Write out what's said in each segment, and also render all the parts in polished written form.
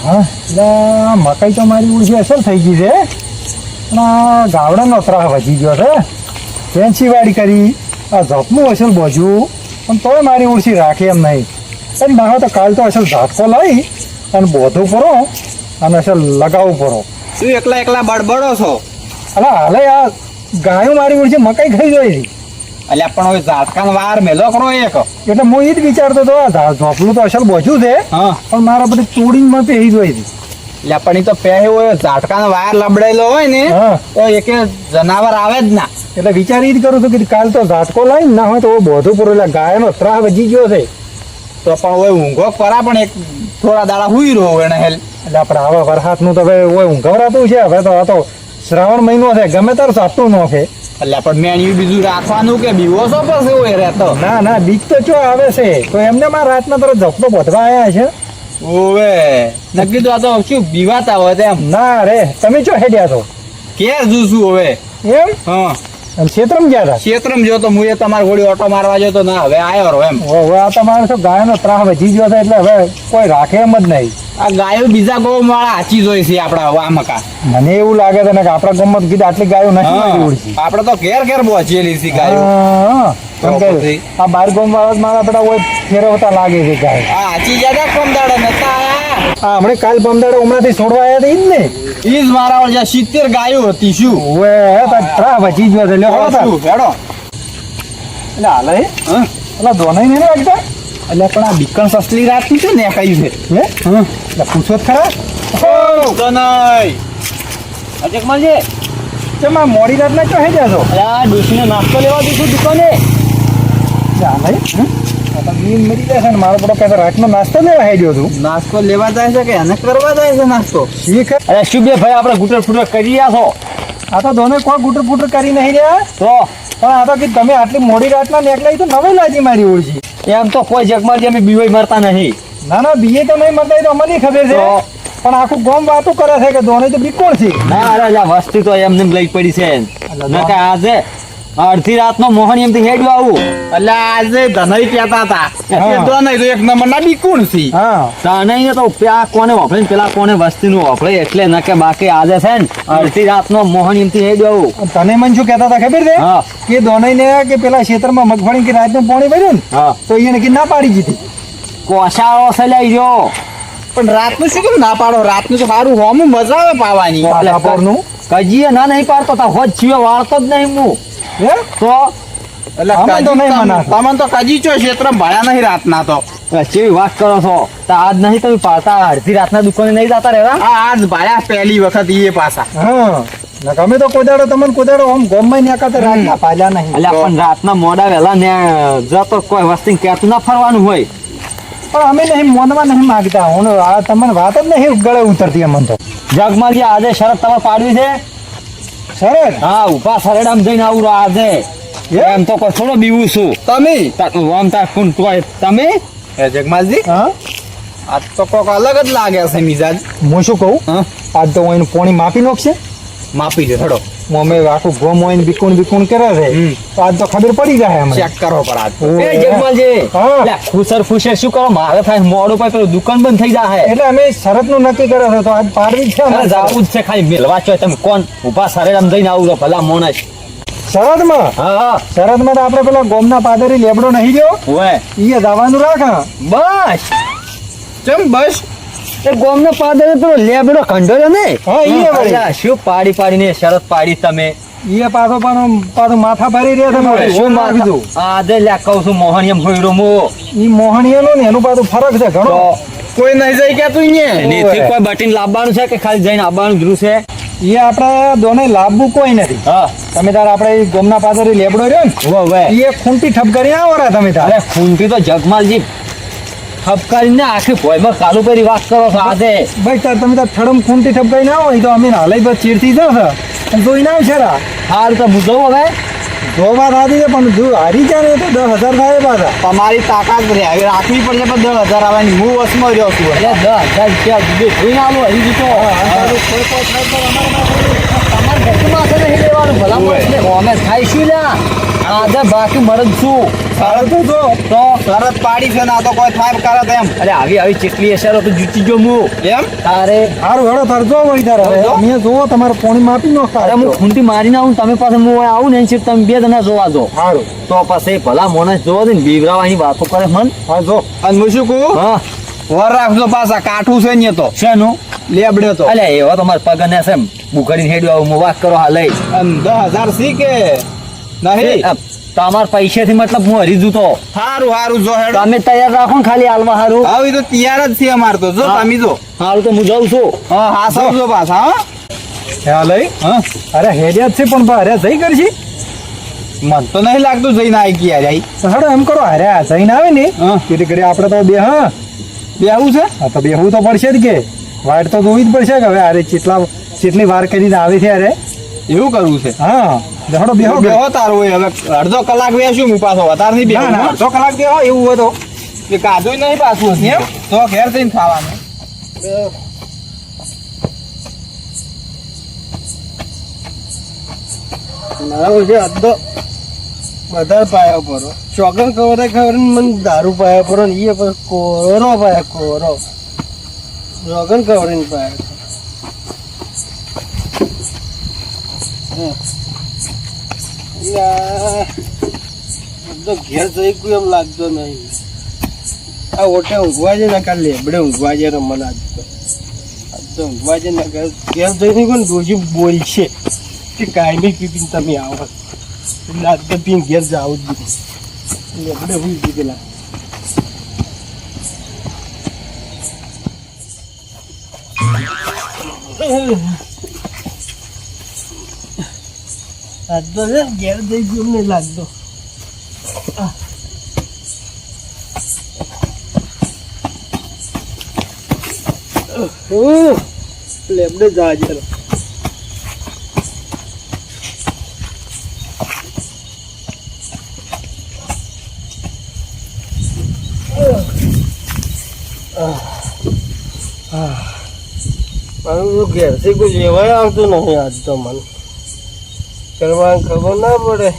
હા એટલે મકાઈ તો મારી ઓછી અસર થઈ ગઈ છે પણ આ ગાવડાનો ત્રાહ વધી ગયો છે ફેન્સીવાડી કરી આ ઝપનું અસર બોજ્યું પણ તોય મારી ઓછી રાખે એમ નહીં પણ ના તો કાલ તો અસલ ઝાટકો લઈ અને બોધવું પડો અને અસલ લગાવવું પડો તું એકલા એકલા બડબડો છો. અલા હાલે આ ગાયો મારી ઓછી મકાઈ ખાઈ જોઈ અલ્યા પણ હવે ઝાટકાનો વાર મેલો કરો એક. એટલે હું એ જ વિચારતો હતો આ ઝોપલું તો અસલ બોજ્યું છે હા પણ મારા બધી તોડીને પહેરી જોઈ હતી. એટલે પણ ઈ તો પહેરે હોય ઝાટકાનો વાયર લબડેલો હોય ને હા તો એકે જનાવર આવે જ ના. એટલે વિચાર એ જ કરું છું કે કાલ તો ઝાટકો લાવીને ના હોય તો બોધું પૂરું એટલે ગાયનો ત્રાહ વધી ગયો છે તો પણ હોય ઊંઘો પરા પણ એક થોડા દાડા હુઈ રહો એને હેલ. એટલે આપણે આવા વરસાદનું તો હવે ઓય ઊંઘવરાતું છે હવે તો આ તો શ્રાવણ મહિનો છે ગમે તાર સાપતું ન છે. એટલે પણ મેં બીજું રાખવાનું કે બીવો છો પછી હોય રહેતો. ના ના બીક તો ચો આવે છે તો એમને માં રાતના તરત ઝપટો બોધવા આવ્યા છે. ઓવે નક્કી તો આ તો શું બીવાતા હોય તેમ. ના રે તમે ચો હેડ્યા છો ક્યાં જોશું હવે. એમ હા અને ક્ષેત્રમાં ગયા હતા. ક્ષેત્રમાં જો તો હું એ તમારી ગોળી ઓટો મારવા જો તો ના હવે આવ્યો રહો એમ. હવે આ તમારે શું ગાયનો ત્રાહ વધી ગયો છે એટલે હવે કોઈ રાખે એમ જ નહીં. આ ગાયો બીજા ગૌ વાળા હાચી જોઈ છે આપડા આ મકા. મને એવું લાગે છે ને કે આપણા ગામમાં તો કીધું આટલી ગાયો નથી મારી ઓળખી. આપડે તો ઘેર ઘેર પહોંચેલી છે ગાયો. હા, કેમ કે પછી? આ બાર ગામ વાળા મારા બધા ઓય ફેરવતા લાગે છે ગાય. આ હાચી જ્યાદા કમ દાડે નતા આયા. આ હમણાં કાલ પમદાડે હમણાંથી છોડવા આવ્યા હતા ઈ જ ને. ઈ જ મારા ઓલા 70 ગાયો હતી શું. ઓવે તાર ત્રાહ વધી ગયો છે લ્યો હવે તાર. શું હેડો. એટલે હાલે હા એટલે દોનાઈ ને વાગતા એટલે પણ આ બીકણ સસલી રાત ની છે ને કઈ છે. હે એટલે પૂછો જ ખરા તો નહીં અજક મળજે. કેમ આ મોડી રાતના ચો હેડ્યા છો? આ ડોશીને નાસ્તો લેવા દીધું દુકાને. એટલે હાલે આ તો નીંદ મરી જાય છે ને મારો બધો કહેતો રાતનો નાસ્તો લેવા હેડ્યો છું. નાસ્તો લેવા જાય છે કે એને કરવા જાય છે નાસ્તો. શીખ અરે શું બે ભાઈ આપણે ગુટર ફુટર કરી રહ્યા છો આ તો દોને કોઈ ગુટર પુટર કરી નહીં રહ્યા તો પણ આ તો કે તમે આટલી મોડી રાતના નીકળાઈ તો નવાઈ લાગી મારી ઓળખી. એમ તો કોઈ જગમાં અમે બીવાઈ મરતા નહીં. ના ના બીએ તો નહીં મગાઈ તો અમને ખબર છે તો? પણ આખું ગામ વાતો કરે છે કે દોને તો બીકોણ છે. ના અરે વસ્તી તો એમને લઈ પડી છે ના કે આજે અડધી રાતનો મોહન એમથી હેડ્યું આવું એટલે આજે ધનાઈ કહેતા હતા હા. તો નહીં તો એક નંબર ના બીકુણ છે. હા ધનાઈ તો પ્યા કોને વાપરે ને પેલા કોને વસ્તી નું વાપરે એટલે ન કે બાકી આજે છે ને અડધી રાતનો મોહન એમથી હેડ્યું આવું. તને મને શું કહેતા હતા ખબર છે હા કે દોનાઈને કે પેલા ખેતરમાં મગફળી કે રાતનું પાણી ભર્યું ને હા તો એને કે ના પાડી દીધી. કોસાળો છે લઈ ગયો પણ રાતનું શું કેમ ના પાડો રાતનું તો સારું હોમું મજા આવે પાવાની. પાપડનું કજીએ ના નહીં પાડતો તા હોજ છીવે વાળતો જ નહીં હું હે તો એટલે અમે તો નહીં મનાતા. તમે તો કજી છો ક્ષેત્ર ભળ્યા નહીં રાતના તો કેવી વાત કરો છો તો આજ નહીં તમે પાડતા અડધી રાતના દુકાને નહીં જતા રહેવા. આજ ભાડ્યા પહેલી વખત એ પાછા. હા ના ગમે તો કોદાડો તમને કોદાડો આમ ગોમમાં ન્યાકા રાતના પાલ્યા નહીં. એટલે પણ રાતના મોડા વહેલા ને જતો કોઈ વસ્તી કહેતું ના ફરવાનું હોય. પણ અમે નહીં મોનવા નહીં માગતા હું આ તમને વાત જ નહીં ગળે ઉતરતી અમને તો. જગમાલજી આજે શરત તમે પાડવી છે. સરસ હા ઉભા સરેડામ જઈને આવું રહો આજે. એમ તો કોઈ થોડો બીવું છું તમે આમ તાર કોણ કોઈ તમે જગમાલજી હા આ તો કોક અલગ જ લાગે છે મિજાજ. હું શું કહું હા આજ તો એનું પોણી માપી નાખશે માપી દે થોડો અમે આખું ગોમ હોય બીકુણ કરે છે તો આજ તો ખબર પડી જાય અમને. ચેક કરો પર આજ. ઓહો. એ જગમાલજી હા. લે ખુસર ફુસર શું કરો મારે થાય મોડું પર પેલું દુકાન બંધ થઈ જાય. એટલે અમે શરતનું નક્કી કરે છે તો આજ પાડવી જ છે અરે અમારે. જાવું જ છે ખાલી મેલવા છો તમે કોણ ઉભા સરેડામ જઈને આવું તો ભલા મોણસ. શરતમાં હા હા શરતમાં તો આપણે પેલા ગોમના પાદરી લેબડો નહીં ગયો ઓય ઈ જવાનું રાખા. બસ કેમ બસ એ ગોમનો પાદર પેલો લેબડો કંડોયો ને હા, ઈ એ વળી. અલ્યા, શું પાડી પાડીને શરત પાડી તમે. ઈ પાછું માથા ભરી રહ્યા છે મારે. શું માર કીધું આજે લ્યા કહું છું મોહન એમ હોયડો મો ઈ મોહણીયાનો ને એનું પાછું ફરક છે ઘણો. કોઈ નહીં જાય કે તું ઓવે. કોઈ બટીન લાવવાનું છે કે ખાલી જઈને આવવાનું જરૂર છે. ઈ આપણે દોને લાવવું કોઈ નથી. હા તમે તાર આપણે ઈ ગોમના પાદરી લેબડો રહ્યો ને હવે ઈ એક ખૂંટી ઠપ કરી આવો રા તમે તાર. અરે ખૂંટી તો જગમાલજી ઠપકારીને આખી ભોયમાં ચાલુ કરી વાત કરો છો આજે. ભાઈ તાર તમે તાર થડમ ખૂંટી ઠપ કરી ના હોય તો અમે હાલઈ બસ ચીડથી જશે અને જોઈ ના આવશે રા. હાલ તો હું જવું હવે જોવા દાદી છે પણ જો હારી જાય ને તો 10,000 થાય પાછા. તમારી તાકાત રાખવી પડશે પણ 10,000 આવવાની હું વસમાં રહ્યો છું એટલે 10,000 રૂપિયા જુદે જોઈને આલો હજી જીતો અંધારું થોડો થાય તો અમારે તમારે ઘરમાં છે નહીં લેવાનું ભલા માણસને અમે ખાઈશું લ્યા આજે બાકી મરદ છું સારું તો જો તો શરત પાડી છે ના તો કોઈ થાય કરત એમ અરે આવી ચેટલી અસરો તો જૂટી ગયો હું એમ તારે સારું હેડો તાર જો વળી તાર હવે જો. અમે જોવો તમારે પાણી માપી નો અરે હું ખૂંટી મારીને આવું તમે પાસે હું અહીં આવું ને એની તમે 2 જણા જોવા દો સારું તો પછી ભલા માણસ જોવા દે ને બીવરાવાની વાતો કરે મન હા જો અને હું શું કહું હા વર રાખજો પાછા કાઠું છે ને તો શેનું લેબડે તો અલે એવો તમારે પગને છે બુખડીને હેડ્યો આવું હું વાત કરો હાલ અને 10,000 સી કે નહીં તમારા પૈસેથી મતલબ હું હરીજું તો સારું સારું જો હેડો તમે તૈયાર રાખો ને ખાલી હાલવા હારું હવે તો તૈયાર જ છે અમાર તો જો હા. તમે જો હારું તો હું જાઉં છું હા હા સમજો પાછા હા ખ્યાલ લઈ હા અરે હેડ્યા જ છે પણ અરે જઈ કરશી મન તો નહીં લાગતું જઈને આવી ગયા જાય તો હેડો એમ કરો અરે આ જઈને આવે ને હા. કેટલી ઘડી આપણે તો બે હા બેહવું છે હા તો બેહવું તો પડશે જ કે વાઈટ તો જોવી જ પડશે કે હવે અરે કેટલી વાર કરીને આવે છે અરે એવું કરવું છે હા હેડો બેહો બેહો તારું હોય હવે અડધો કલાક બેસું હું પાછો વધારે નહીં ના, ના, બેહું અડધો કલાક બેહો એવું હોય તો કે કાજુ નહીં પાછું હશે એમ તો ઘેર જઈને ખાવાનું મારા છે અડધો વધારે પાયા પરો ચોકન ખબર મને દારૂ પાયા પરો ને એ પછી કોરો પાયા કોરો ચોકન ખબર ને પાયા તો ઘેર જઈ કોઈ એમ લાગતો નહીં આ ઓટે ઊંઘવા છે ને કાલે લેબડે ઊંઘવા છે મને આજ તો ઊંઘવા છે ને ઘેર જઈને કોઈ ડોજી બોલશે કે કાયમી પીપીને તમે આવો એટલે આજ તો પીને ઘેર જાવ જ દીધું લેબડે હું દીધેલા આજ તો છે ઘેર જઈ ગયું નહીં લાગતો લેબડે જા જરા મારું ઘેરથી કોઈ લેવાય આવતું નહીં આજ તો મને કરવાની ખબર ના પડે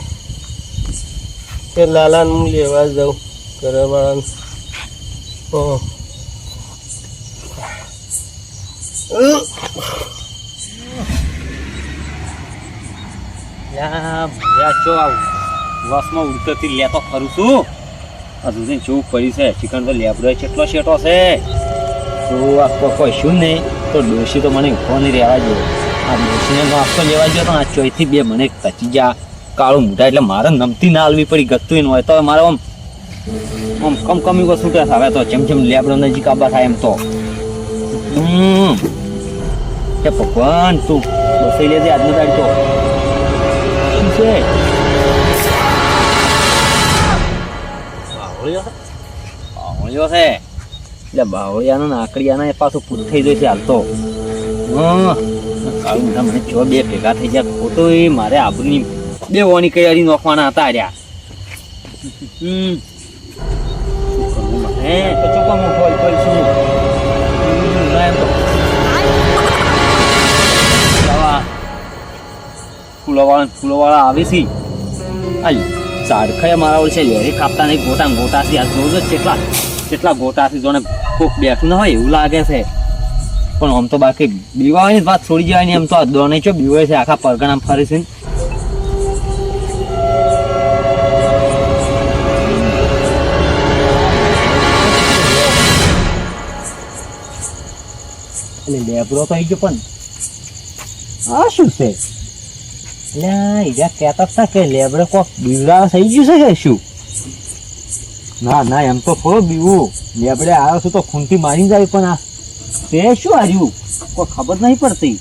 કે લાલાને હું લેવા જાઉં કરવાળાને વસમાં ઉડતોથી લેતો ખરું છું હજુ સુધી શું પડી છે ચિકન તો લેબડો કેટલો શેટો છે તો આ કશું નહીં તો ડોશી તો મને ઉભો નહીં રહેવા જોઈએ આ ડોશીને નાસ્તો લેવા ગયો તો આ ચોઈથી બે મને કચી જા કાળું મૂઢા એટલે મારે નમતી ના હાલવી પડી ગતું હોય તો મારે આમ કમ કમી વસ્તુ કે આવે તો જેમ જેમ લેબડો નજીક આવવા થાય એમ તો હે ભગવાન તું બસાઈ લેજે આજનો તારી તો શું છે બાવળિયો છે એટલે બાવળિયાનો નાકડિયાના એ પાછું પૂર થઈ જશે હાલ તો કાળું મોઢા મને જો બે ભેગા થઈ ગયા ખોટો એ મારે આબરૂની બે વાની કૈયારી નોખવાના હતા રહ્યા શું કરવું મારે તો ચોપામાં ફોલ કરીશું ફૂલોવાળા આવે છે આ ઝાડખાએ મારા ઓળ છે લેરી કાપતા નહીં ગોટા ગોટાથી આ જોજો કેટલા ગોટાથી જોને કોક બેઠું ના હોય એવું લાગે છે પણ આમ તો બાકી બીવાવાની વાત છોડી જવાની એમ તો આ દોને ચો બીવાય છે આખા પરગણા ફરે છે એટલે લેબરો તો આવી ગયો પણ આ શું છે કહેતા હતા કે લેબડે કોક બીવડા થઈ ગયું છે કે શું ના ના એમ તો થોડો બીવું લેબડે આવ્યો છું તો ખૂંટી મારી જાય પણ આ તે શું હાર્યું કોઈ ખબર નહીં પડતી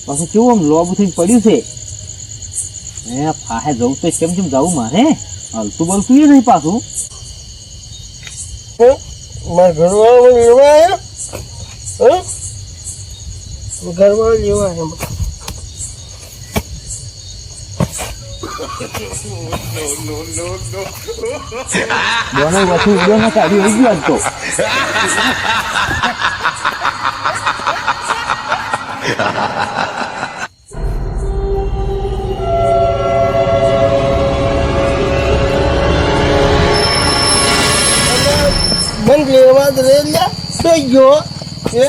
પાછું કેવું આમ લોબ થઈને પડ્યું છે એ ફાહે જવું તો કેમ કેમ જવું મારે હલતું બલતું એ નહીં પાછું મારા ઘરવાળા લેવા આવ્યા ઘરવાળા લેવા આવ્યા બોનો વચ્ચે ઉડ્યો ને કાઢી ઉડી ગયો આજ તો. બંધ લેવા જ રે લ્યા તો ગયો હે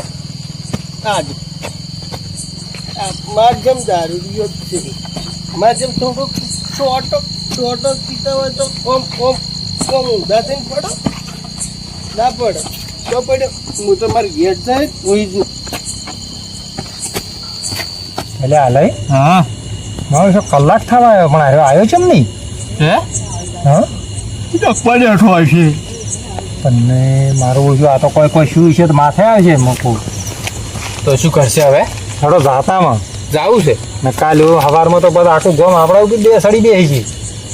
આજ માધ્યમ દારૂ રહ્યો જ છે માધ્યમ થોડોક છોટો પીતા હોય તો ઓમ ઊંધા થઈને પડો ના પડે તો પડે હું તો મારી ઘેર જાય હોઈ જ એટલે હાલે હા મારો શું કલાક થવા આવ્યો પણ આવ્યો છે નહીં હે હા પડ્યો હોય છે. પણ મારું ઓછું આ તો કોઈ શું છે તો માથે આવે છે મૂકું તો શું કરશે હવે? થોડો જાતામાં જાવું છે. ને કાલે સવારમાં તો બધા આખું ગોમ આપણા ઉપર બે સડી બેસી છે.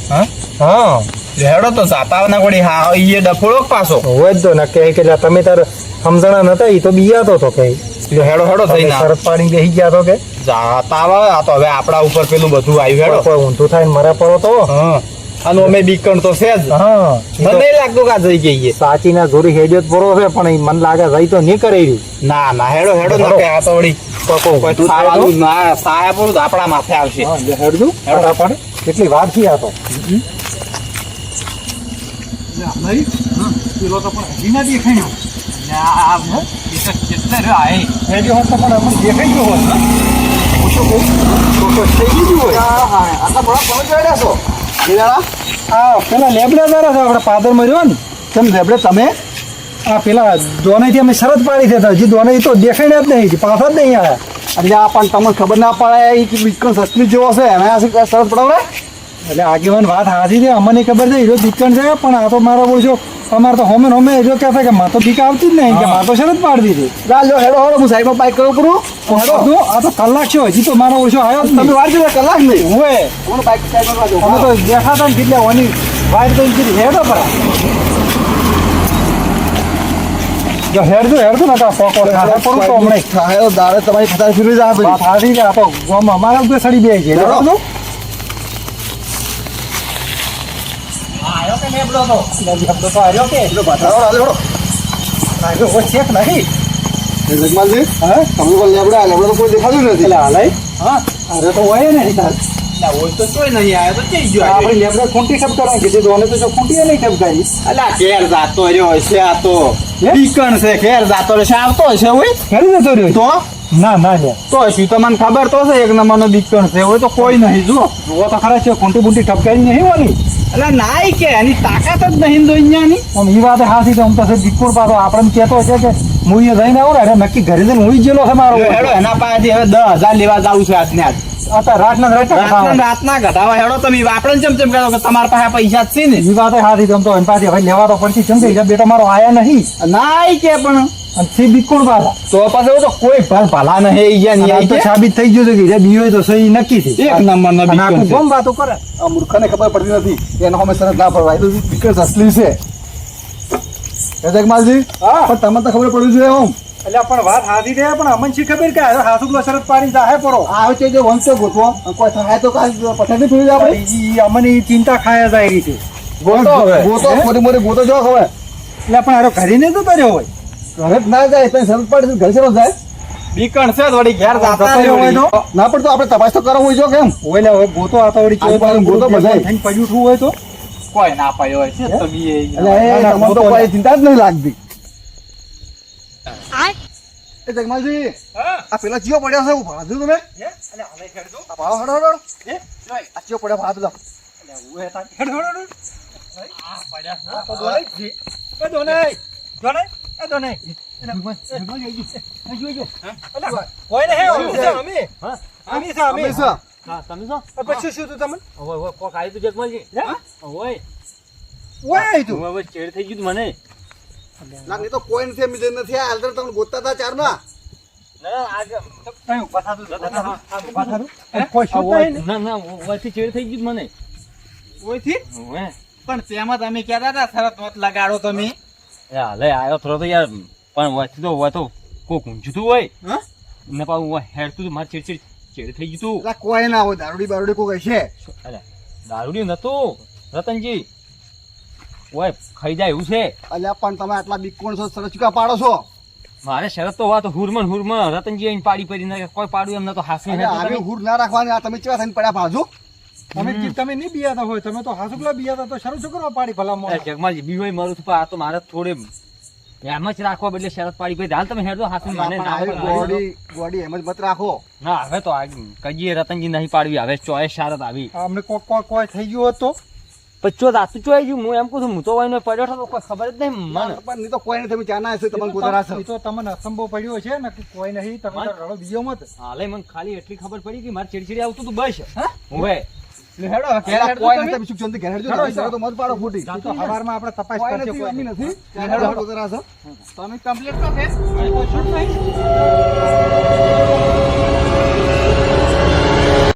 હા હા લેડો તો જાતા કોડી હા એ ડફોળો પાછો હોય જ તો ને કહે કે લા તમે તાર સમજણા નતા એ તો બીયાતો તો કે હેડો હેડો થઈને શરત પાડી બેસી ગયા તો કે જાતા આવે આ તો હવે આપણા ઉપર પેલું બધું આવ્યું હેડો. કોઈ ઊંધું થાય ને મરે પડો તો હા અને અમે બીકણ તો છે જ. હા મને નહીં લાગતું કે આ જઈ ગઈએ. સાચી ના જોરી હેડ્યો જ પડો છે પણ ઈ મને લાગે જઈ તો નહીં કરે રહ્યું ના ના હેડો હેડો હેડો. ના કે આ તો વળી કોઈ થાવાનું ના સાહેબ તો આપણા માથે આવશે. હેડજું ફટાફટ કેટલી વાર થી આ તો પેલો તો પણ હજી ના દેખાયો હેડ્યો હોત તો પણ અમને દેખાઈ ગયો હોત પૂછો કોઈ થઈ ગયું હોય આટલા બડા પહોંચાડ્યા છો આ પેલા લેબડા દ્વારા છે આપણે પાદર મર્યો ને કેમ લેબડે તમે આ પેલા દોનાઈથી અમે શરત પાડી દેતા હજી દોનાઈ તો દેખાડ્યા જ નહીં પાછા જ નહીં આવ્યા અરે આ પણ તમને ખબર ના પડે એ બીકણ સસ્તી જેવો છે એને આ શરત પડાવડે. એટલે આગેવાન વાત હાજી છે અમને ખબર છે હીરો દીકણ છે પણ આ તો મારો બોલશો અમારે તો હોમે હોમે હીરો કહેતા કે માં તો બીક આવતી જ નહીં કે માં તો શરત પાડી દીધી લો હેડો હેડો હું સાઈડમાં બાઈક કરું કરું આ તો કલાક છે હજી તો મારો ઓછો આવ્યો જ તમે નહીં વાર જોડે કલાક નહીં હોય હું બાઈક સાઈડમાં બાજુ અમે તો દેખાતા ને કેટલા ઓની વાઇટ તો કીધી હેડો પર જો હેડજો ને તો પકોડે ખાધા પડું તો હમણાં થાય દાડે તમારી ફટાફટ ફીરી જા તો વાત હાજી કે આ તો ગામમાં અમારા ઉપર સડી બે છે હેડો. આવ્યો કે લેબડો તો લેબડો તો આવ્યો કે હેડો પાછા હેડો આવ્યો હોય છે કે નહીં જગમાલજી હા તમે પણ લેબડા લેબડા તો કોઈ દેખાતું નથી. એટલે હાલાઈ હા અરે તો હોય ને તાર હોય તો કોઈ નહીં આવ્યો તો જઈ ગયો આપણે લેબડા ખૂંટી ઠપકારા કીધી તો અમે તો જો ખૂંટીએ નહીં ઠપકારી અલા ઘેર જાતો રહ્યો હશે આ તો હે? બીકણ છે ઘેર જાતો રહેશે આવતો હશે હોય કરી જતો રહ્યો તો ના ના લે તો શું તમને ખબર તો છે એક નંબરનો બીકણ છે હોય તો કોઈ નહીં જુઓ જુઓ તો ખરા છે ખૂંટી બુંટી ઠપકારી નહીં હોની એટલે નાઈ કે એની તાકાત જ નહીં તો અહીંયાની આમ ઈ વાત હાથી તો આમ તો દીકુર પાછો આપણને કહેતો છે કે હું અહીંયા જઈને આવું ને અરે નક્કી ઘરે જઈને હું ગયેલો છે મારો હેડો એના પાસેથી હવે 10,000 લેવા જાવું છે આજને આજ અત્યારે રાતના રાતના ઘટાવા હેડો તમે આપણે ચમ ચમ કહો કે તમારા પાસે પૈસા જ છે ને ઈ વાત હાથી તો આમ તો એની પાસે હવે લેવા તો પડતી ચમ કે બેટા મારો આયા નહીં નાઈ કે પણ અને સી બીકોણ પાછા તો પાછો તો કોઈ ભલા નહીં અને આ તો અહીંયા સાબિત થઈ ગયું છે કે હીરા બીયો તો સહી નક્કી થઈ એક નંબરનો અને બીકણ આખું છે ગમ વાતો કરે આ મૂર્ખાને ખબર પડતી નથી એનો અમે સરસ ના પડવા એ તો બીકણ અસલી છે જગમાલજી હા. પણ તમને તો ખબર પડવી જોઈએ ઓમ એટલે પણ વાત હાથી છે પણ અમને શી ખબર કે હાથુકલો શરત પાડી જાહે પરો આ છે જે વંશ ગોતવો કોઈ થાય તો કાંઈ પથારી ફરી જાય ઈ અમને ઈ ચિંતા ખાયા જાય રીતે ગોતો મોટી મોટી ગોતો જો ખબર એટલે પણ આરો ઘરે ને તો કર્યો હોય ઘરે જ ના જાય તો સરસ પડે ઘર ચલો જાય બીકણ છે થોડી ઘેર જતા રહ્યો હોય તો? ના પણ તો આપણે તપાસ તો કરવો હોય જો કેમ હોય લે હોય ગોતો આ તો વળી આજુબાજુ ગોતો બધાય. થઈને પડ્યું ઉઠવું હોય તો કોઈ ના પાયો હોય છે હે? તમે ના, ના, તમને તો ગોતો કોઈ લે. ચિંતા જ નહીં લાગતી એ જગમાલજી આ પેલા ચિયો પડ્યો છે ભાજુ તમે આ ભાવ હડો હડો આ ચિયો પડ્યો ભાત લો અમે અમે શું? હા તમે શું પછી શું તું તમને ઓય ઓય કોક આવી તું જગમલજી ઓય ઓય તું ઓય ચેડ થઈ ગયું મને લાગ નહીં તો કોઈ નથી અમે જે નથી આ હાલદર તમને ગોતતા હતા ચાર ના ના આજે કઈ ઉભા થાતું ઉભા થાતું કોઈ શું ઓય થાય ને ના ના ઓયથી ચેડ થઈ ગયું મને ઓયથી ઓય પણ તેમાં તમે કહેતા હતા શરત મત લગાડો તમે એ હાલે આયો થોડો તો યાર પણ ઓયથી તો ઓય તો કોક ઊંચું તું હોય હા ને પાછું ઓય હેડતું તું મારે ચેડ થઈ ગયું તું કોઈ ના હોય દારૂડી બારૂડી કોઈ છે અલે દારૂડિયું નતું રતનજી ઓય ખાઈ જાય એવું છે. અલ્યા પણ તમે આટલા બીક કોણ છો સરસ ચૂકા પાડો છો? મારે શરત તો વાત હુરમન રતનજી આઈને પાડી પડી કોઈ પાડું એમ નતો હાસી આવી હુર ના રાખવાની. આ તમે કેવા થઈને પડ્યા પાછું? તમે નહીં બિયાતા હોય, તમે તો હાસુકલા બિયાતા તો શરૂ શું કરવા પાડી ભલા જગમાજી બીવાય મારું છું પણ આ તો મારે થોડે એમ જ રાખવા બદલે શરત પાડી પડી હાલ તમે હેડો હાસી મને ગોડી એમ જ મત રાખો. ના હવે તો કજીએ રતનજી નહીં પાડવી હવે ચોઈસ શરત આવી અમને કોઈ થઈ ગયું હતો પચ્ચો રાતું ચોઈ ગયું હું એમ કહું છું હું તો હોય પડ્યો હતો કોઈ ખબર જ નહીં મને પણ નહીં તો કોઈ નહીં, તમે ચાના હશે તમને ગોતરા છે. એ તો તમને અસંભવ પડ્યો છે ને કે કોઈ નહીં, તમે તો રડો બીજો મત. હાલે મને ખાલી એટલી ખબર પડી કે મારે ચીડચીડી આવતું હતું બસ હવે પેલા કોઈ નહીં, તમે સુખ શાંતિ ઘેર હેડજો. હેડો, તમે તો મત પાડો ખોટી. આ તો સવારમાં આપણે તપાસ કોઈ કરશે, નથી, કોઈ અમી નહીં. નથી. હેડો, ગોતરા છે. તમે કમ્પ્લીટ તો છે કોઈ શું નહીં.